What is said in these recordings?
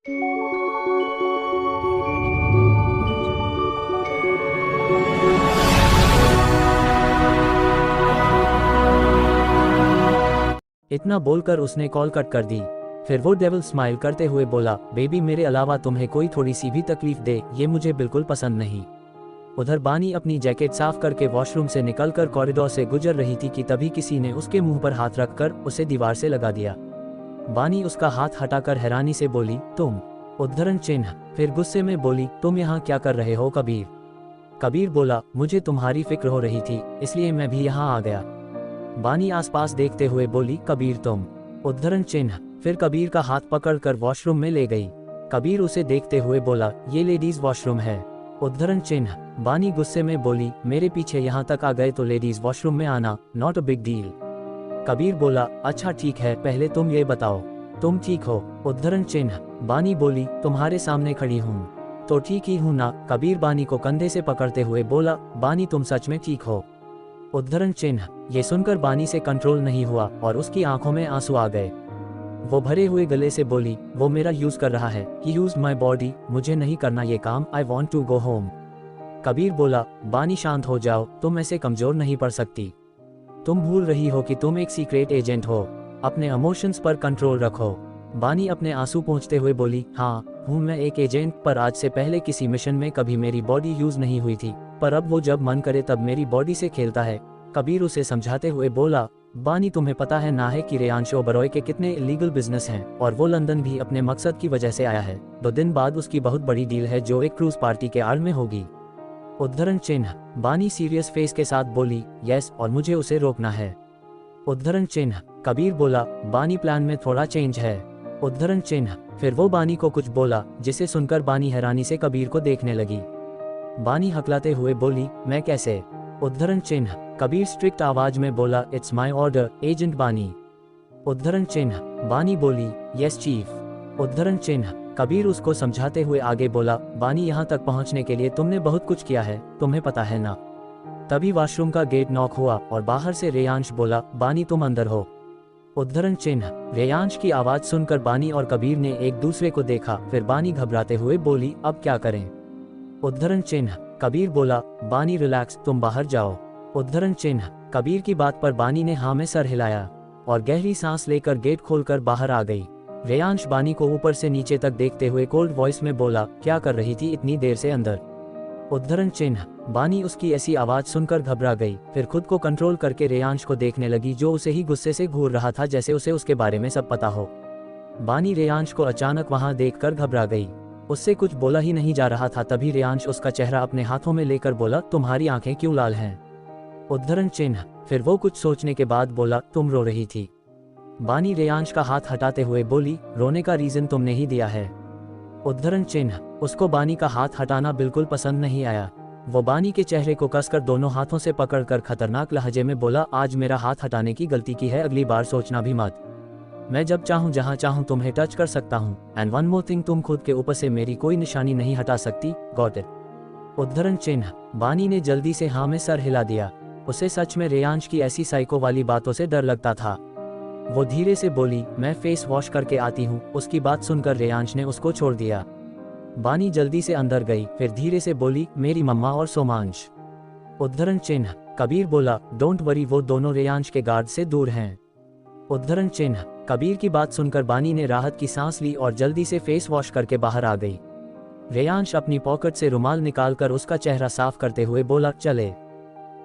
इतना बोलकर उसने कॉल कट कर दी। फिर वो डेविल स्माइल करते हुए बोला, बेबी मेरे अलावा तुम्हें कोई थोड़ी सी भी तकलीफ दे ये मुझे बिल्कुल पसंद नहीं। उधर बानी अपनी जैकेट साफ करके वॉशरूम से निकलकर कॉरिडोर से गुजर रही थी कि तभी किसी ने उसके मुंह पर हाथ रखकर उसे दीवार से लगा दिया। बानी उसका हाथ हटाकर हैरानी से बोली, तुम? उद्धरण चिन्ह। फिर गुस्से में बोली, तुम यहाँ क्या कर रहे हो कबीर? कबीर बोला, मुझे तुम्हारी फिक्र हो रही थी इसलिए मैं भी यहाँ आ गया। बानी आसपास देखते हुए बोली, कबीर तुम? उद्धरण चिन्ह। फिर कबीर का हाथ पकड़कर वॉशरूम में ले गई। कबीर उसे देखते हुए बोला, ये लेडीज वॉशरूम है। उद्धरण चिन्ह। बानी गुस्से में बोली, मेरे पीछे यहाँ तक आ गए तो लेडीज वॉशरूम में आना not a big deal. Kabir बोला, अच्छा ठीक है, पहले तुम ये बताओ तुम ठीक हो? उद्धरण चिन्ह। बानी बोली, तुम्हारे सामने खड़ी हूँ तो ठीक ही हूँ ना? कबीर बानी को कंधे से पकड़ते हुए बोला, बानी तुम सच में ठीक हो? उद्धरण चिन्ह। ये सुनकर बानी से कंट्रोल नहीं हुआ और उसकी आंखों में आंसू आ गए। वो भरे हुए गले से बोली, वो मेरा यूज कर रहा है, ही यूज्ड माय बॉडी, मुझे नहीं करना ये काम, I want to go home. Kabir बोला, बानी शांत हो जाओ, तुम ऐसे कमजोर नहीं पड़ सकती। तुम भूल रही हो कि तुम एक सीक्रेट एजेंट हो, अपने इमोशंस पर कंट्रोल रखो। बानी अपने आंसू पोंछते हुए बोली, हाँ हूँ मैं एक एजेंट, पर आज से पहले किसी मिशन में कभी मेरी बॉडी यूज नहीं हुई थी, पर अब वो जब मन करे तब मेरी बॉडी से खेलता है। कबीर उसे समझाते हुए बोला, बानी तुम्हें पता है ना है कि रेयांश ओबरॉय के कितने इलीगल बिजनेस हैं और वो लंदन भी अपने मकसद की वजह से आया है। 2 दिन बाद उसकी बहुत बड़ी डील है जो एक क्रूज पार्टी के आड़ में होगी। उद्धरण चिन्ह। बानी सीरियस फेस के साथ बोली, यस, और मुझे उसे रोकना है। उद्धरण चिन्ह। कबीर बोला, बानी प्लान में थोड़ा चेंज है। उद्धरण चिन्ह। फिर वो बानी को कुछ बोला जिसे सुनकर बानी हैरानी से कबीर को देखने लगी। बानी हकलाते हुए बोली, मैं कैसे? उद्धरण चिन्ह। कबीर स्ट्रिक्ट आवाज में बोला, इट्स माय ऑर्डर एजेंट बानी। उद्धरण चिन्ह। बानी बोली, यस चीफ। उद्धरण चिन्ह। कबीर उसको समझाते हुए आगे बोला, बानी यहाँ तक पहुँचने के लिए तुमने बहुत कुछ किया है, तुम्हें पता है ना? तभी वॉशरूम का गेट नॉक हुआ और बाहर से रेयांश बोला, बानी तुम अंदर हो? उद्धरण चिन्ह। रेयांश की आवाज सुनकर बानी और कबीर ने एक दूसरे को देखा। फिर बानी घबराते हुए बोली, अब क्या करें? उद्धरण चिन्ह। कबीर बोला, बानी रिलैक्स, तुम बाहर जाओ। उद्धरण चिन्ह। कबीर की बात पर बानी ने हाँ में सर हिलाया और गहरी सांस लेकर गेट खोलकर बाहर आ गई। रेयांश बानी को ऊपर से नीचे तक देखते हुए कोल्ड वॉइस में बोला, क्या कर रही थी इतनी देर से अंदर? उद्धरण चिन्ह। बानी उसकी ऐसी आवाज सुनकर घबरा गई, फिर खुद को कंट्रोल करके रेयांश को देखने लगी जो उसे ही गुस्से से घूर रहा था जैसे उसे उसके बारे में सब पता हो। बानी रेयांश को अचानक वहां देखकर घबरा गई, उससे कुछ बोला ही नहीं जा रहा था। तभी रेयांश उसका चेहरा अपने हाथों में लेकर बोला, तुम्हारी आंखें क्यों लाल हैं? उद्धरण चिन्ह। फिर वो कुछ सोचने के बाद बोला, तुम रो रही थी। बानी रेयांश का हाथ हटाते हुए बोली, रोने का रीजन तुमने ही दिया है। उद्धरण चिन्ह। उसको बानी का हाथ हटाना बिल्कुल पसंद नहीं आया। वो बानी के चेहरे को कसकर दोनों हाथों से पकड़कर खतरनाक लहजे में बोला, आज मेरा हाथ हटाने की गलती की है, अगली बार सोचना भी मत। मैं जब चाहूँ जहाँ चाहूँ तुम्हें टच कर सकता हूँ। एंड वन मोर थिंग, तुम खुद के ऊपर से मेरी कोई निशानी नहीं हटा सकती, गॉट इट? उद्धरण चिन्ह। बानी ने जल्दी से हाँ में सर हिला दिया। उसे सच में रेयांश की ऐसी साइको वाली बातों से डर लगता था। वो धीरे से बोली, मैं फेस वॉश करके आती हूँ। उसकी बात सुनकर रेयांश ने उसको छोड़ दिया। बानी जल्दी से अंदर गई, फिर धीरे से बोली, मेरी मम्मा और सोमांश। उद्धरण चिन्ह। कबीर बोला, डोंट वरी, वो दोनों रेयांश के गार्ड से दूर हैं। उद्धरण चिन्ह। कबीर की बात सुनकर बानी ने राहत की सांस ली और जल्दी से फेस वॉश करके बाहर आ गई। रेयांश अपनी पॉकेट से रुमाल निकालकर उसका चेहरा साफ करते हुए बोला, चले?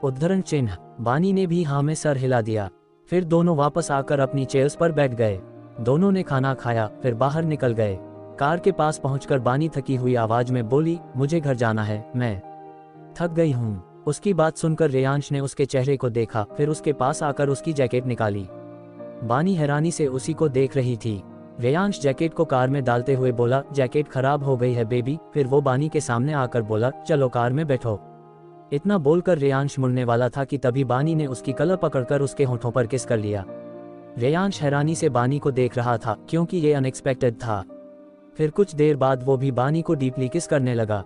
उद्धरण चिन्ह। बानी ने भी हाँ में सर हिला दिया। फिर दोनों वापस आकर अपनी चेयर्स पर बैठ गए। दोनों ने खाना खाया, फिर बाहर निकल गए। कार के पास पहुंचकर बानी थकी हुई आवाज में बोली, मुझे घर जाना है, मैं थक गई हूँ। उसकी बात सुनकर रेयांश ने उसके चेहरे को देखा, फिर उसके पास आकर उसकी जैकेट निकाली। बानी हैरानी से उसी को देख रही थी। रेयांश जैकेट को कार में डालते हुए बोला, जैकेट खराब हो गई है बेबी। फिर वो बानी के सामने आकर बोला, चलो कार में बैठो। इतना बोलकर रेयांश मुड़ने वाला था कि तभी बानी ने उसकी कलर पकड़कर उसके होठों पर किस कर लिया। रेयांश हैरानी से बानी को देख रहा था क्योंकि ये अनएक्सपेक्टेड था। फिर कुछ देर बाद वो भी बानी को डीपली किस करने लगा।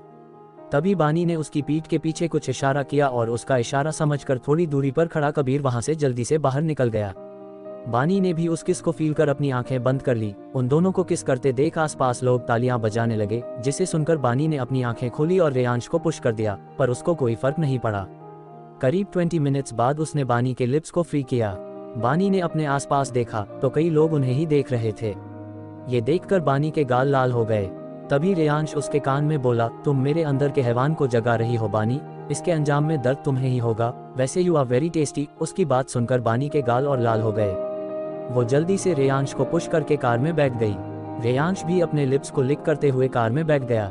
तभी बानी ने उसकी पीठ के पीछे कुछ इशारा किया और उसका इशारा समझकर थोड़ी दूरी पर खड़ा कबीर वहां से जल्दी से बाहर निकल गया। बानी ने भी उस किस को फील कर अपनी आंखें बंद कर ली। उन दोनों को किस करते देख आसपास लोग तालियां बजाने लगे, जिसे सुनकर बानी ने अपनी आंखें खोली और रेयांश को पुश कर दिया, पर उसको कोई फर्क नहीं पड़ा। करीब 20 मिनट्स बाद उसने बानी के लिप्स को फ्री किया। बानी ने अपने आसपास देखा तो कई लोग उन्हें ही देख रहे थे। ये देखकर बानी के गाल लाल हो गए। तभी रेयांश उसके कान में बोला, तुम मेरे अंदर के हैवान को जगा रही हो बानी, इसके अंजाम में दर्द तुम्हें ही होगा, वैसे यू आर वेरी टेस्टी। उसकी बात सुनकर बानी के गाल और लाल हो गए। वो जल्दी से रेयांश को पुश करके कार में बैठ गई। रेयांश भी अपने लिप्स को लिक करते हुए कार में बैठ गया।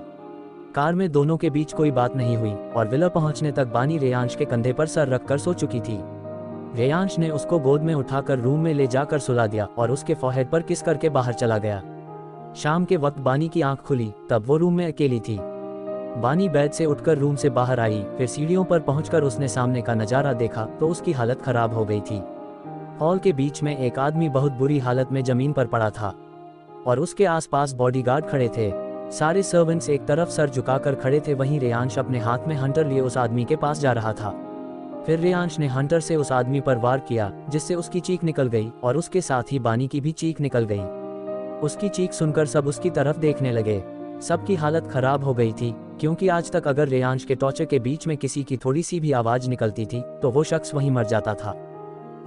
कार में दोनों के बीच कोई बात नहीं हुई और विला पहुंचने तक बानी रेयांश के कंधे पर सर रखकर सो चुकी थी। रेयांश ने उसको गोद में उठाकर रूम में ले जाकर सुला दिया और उसके फोरहेड पर किस करके बाहर चला गया। शाम के वक्त बानी की आंख खुली, तब वो रूम में अकेली थी। बानी बेड से उठकर रूम से बाहर आई, फिर सीढ़ियों पर पहुंचकर उसने सामने का नजारा देखा तो उसकी हालत खराब हो गई थी। हॉल के बीच में एक आदमी बहुत बुरी हालत में जमीन पर पड़ा था और उसके आसपास बॉडीगार्ड खड़े थे। सारे सर्वेंट्स एक तरफ सर झुकाकर खड़े थे। वहीं रेयांश अपने हाथ में हंटर लिए उस आदमी के पास जा रहा था। फिर रेयांश ने हंटर से उस आदमी पर वार किया, जिससे उसकी चीख निकल गई और उसके साथ ही बानी की भी चीख निकल गई। उसकी चीख सुनकर सब उसकी तरफ देखने लगे। सबकी हालत खराब हो गई थी, क्योंकि आज तक अगर रेयांश के टॉर्चर के बीच में किसी की थोड़ी सी भी आवाज निकलती थी तो वो शख्स वहीं मर जाता था।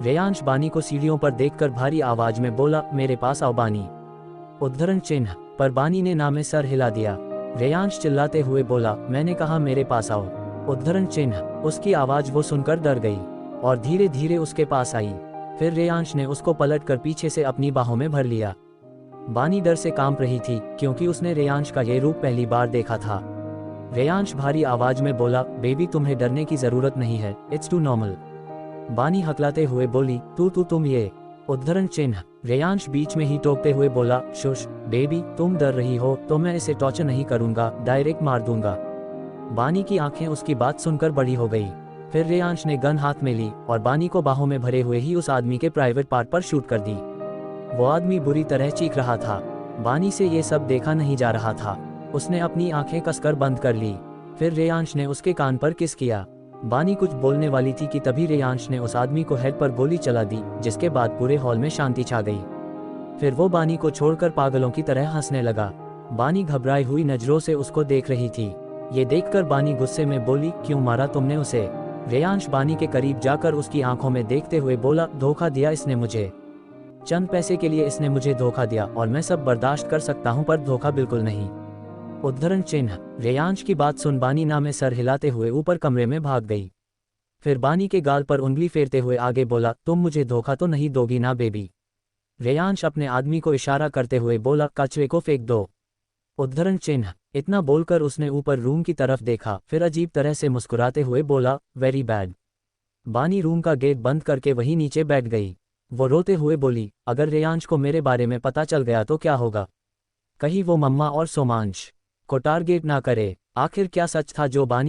रेयांश बानी को सीढ़ियों पर देखकर भारी आवाज में बोला, मेरे पास आओ बानी। उद्धरण चिन्ह, पर बानी ने ना में सर हिला दिया। रेयांश चिल्लाते हुए बोला, मैंने कहा मेरे पास आओ। उद्धरण चिन्ह। उसकी आवाज वो सुनकर डर गई और धीरे धीरे उसके पास आई। फिर रेयांश ने उसको पलटकर पीछे से अपनी बाहों में भर लिया। बानी डर से कांप रही थी, क्योंकि उसने रेयांश का ये रूप पहली बार देखा था। रेयांश भारी आवाज में बोला, बेबी तुम्हें डरने की जरूरत नहीं है, इट्स टू नॉर्मल। बानी हकलाते हुए बोली, तुम ये। उद्धरण चिन्ह। रेयांश बीच में ही टोकते हुए बोला, शुश बेबी, तुम डर रही हो तो मैं इसे टॉर्चर नहीं करूंगा, डायरेक्ट मार दूंगा। बानी की आंखें उसकी बात सुनकर बड़ी हो गई। फिर रेयांश ने गन हाथ में ली और बानी को बाहों में भरे हुए ही उस आदमी के प्राइवेट पार्ट पर शूट कर दी। वो आदमी बुरी तरह चीख रहा था। बानी से ये सब देखा नहीं जा रहा था। उसने अपनी आंखें कसकर बंद कर ली। फिर रेयांश ने उसके कान पर किस किया। बानी कुछ बोलने वाली थी कि तभी रेयांश ने उस आदमी को हेड पर गोली चला दी, जिसके बाद पूरे हॉल में शांति छा गई। फिर वो बानी को छोड़कर पागलों की तरह हंसने लगा। बानी घबराई हुई नजरों से उसको देख रही थी। ये देखकर बानी गुस्से में बोली, क्यों मारा तुमने उसे? रेयांश बानी के करीब जाकर उसकी आंखों में देखते हुए बोला, धोखा दिया इसने मुझे। चंद पैसे के लिए इसने मुझे धोखा दिया और मैं सब बर्दाश्त कर सकता हूँ, पर धोखा बिल्कुल नहीं। उद्धरण चिन्ह। रेयांश की बात सुन बानी ना में सर हिलाते हुए ऊपर कमरे में भाग गई। फिर बानी के गाल पर उंगली फेरते हुए आगे बोला, तुम मुझे धोखा तो नहीं दोगी ना बेबी? रेयांश अपने आदमी को इशारा करते हुए बोला, कचरे को फेंक दो। उद्धरण चिन्ह। इतना बोलकर उसने ऊपर रूम की तरफ देखा, फिर अजीब तरह से मुस्कुराते हुए बोला, वेरी बैड। बानी रूम का गेट बंद करके वहीं नीचे बैठ गई। वो रोते हुए बोली, अगर रेयांश को मेरे बारे में पता चल गया तो क्या होगा? कहीं वो मम्मा और सोमांश को टारगेट ना करे। आखिर क्या सच था जो बानी